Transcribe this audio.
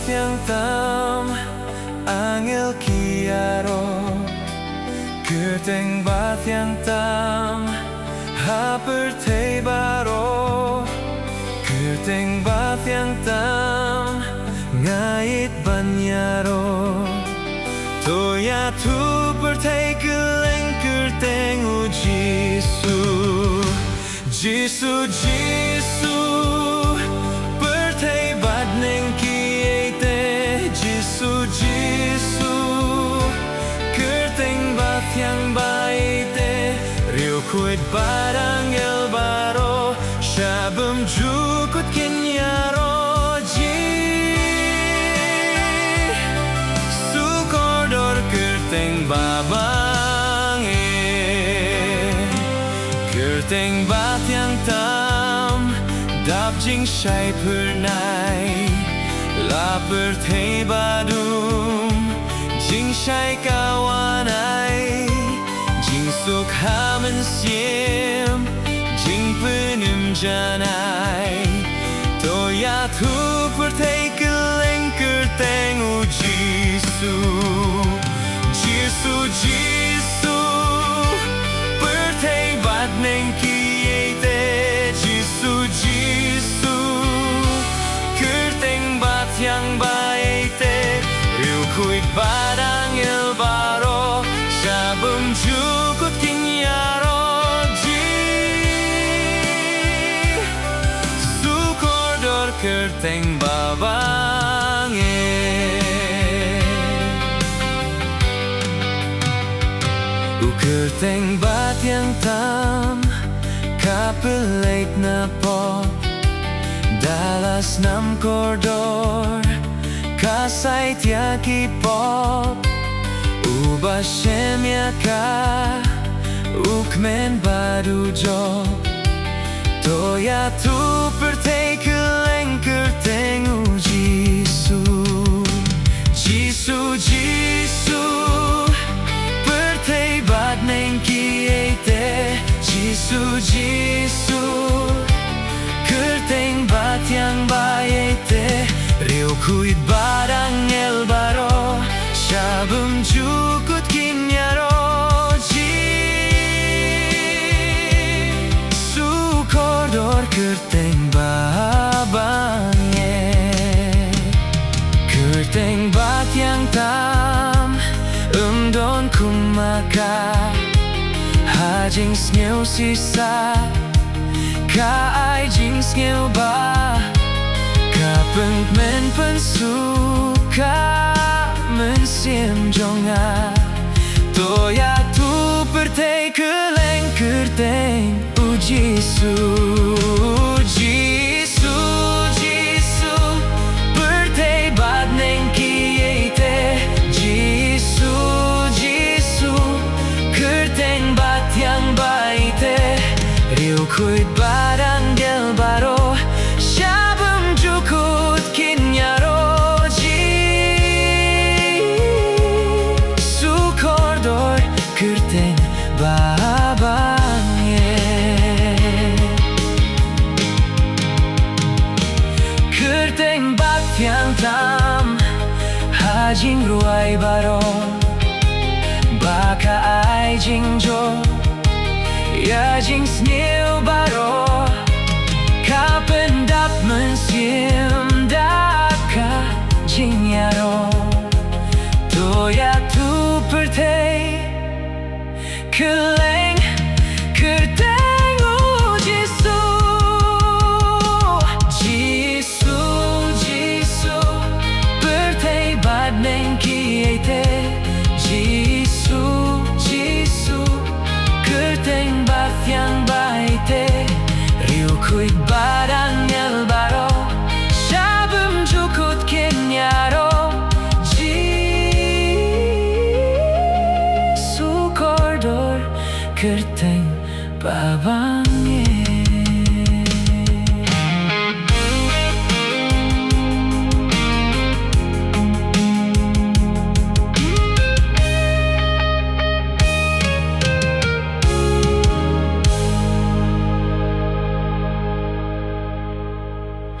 yang tam angel kiaro Kerteng bat yang tam haper te baro Kerteng bat yang tam ngait banyaro Toya tu pertai keleng kerteng u Jisu Jisu Jisu pertai bat neng kiete Jisu Jisu kerteng bat yang baite Rio kuit barang el baro Shabam jukut kinyaro Kerteng babang Kerteng bat yang tam Dap jing syai pernai Lapar te badum Jing syai kawanai Jing suk hamen siem Jing penim janai Toya tu pertai keleng kerteng u Jisu Jisu Jisu pertai bat neng kiete Jisu Jisu kerteng bat yang baite Riu kuit badang el baro Shabam jukut kinyaro Jisu kordor kerteng babang Kerteng bat yang tam kapelait na pop Dalas nam kordor kasay tiaki pop Uba shemya ka ukmen baru job Toya tu pertai keleng kerteng u Jisu Jisu Jisu pertai bat neng kiete Jisu Jisu kerteng bat yang baite Rio kuit barang el baro Shabam jukut kinyaro Jisu kordor kerteng babange Kerteng bat yang tam Don kumaka Hajing sneu sisa Ka ai jing sneu ba Ka peng men pensuka Men siem jonga Toya tu pertai keleng kerteng u Jisu Jisu Jisu pertai bat neng kiete Jisu kerteng bat yang baite Riu kuit barang del baro Shabam jukut kinyaro Jisu kordor kerteng babange Kerteng bat yang tam Hajing ruai baro Baka ai jing jo Ya jing sneu baro Ka pendap mensiem Daka jing yaro Toya tu pertai keleng kerteng u Jisu Jisu Jisu pertai bat neng kiete Jisu Jisu kerteng bat yang baite Riu kuit barang el baro Shabam jukut kinyaro Jisu kordor kerteng babang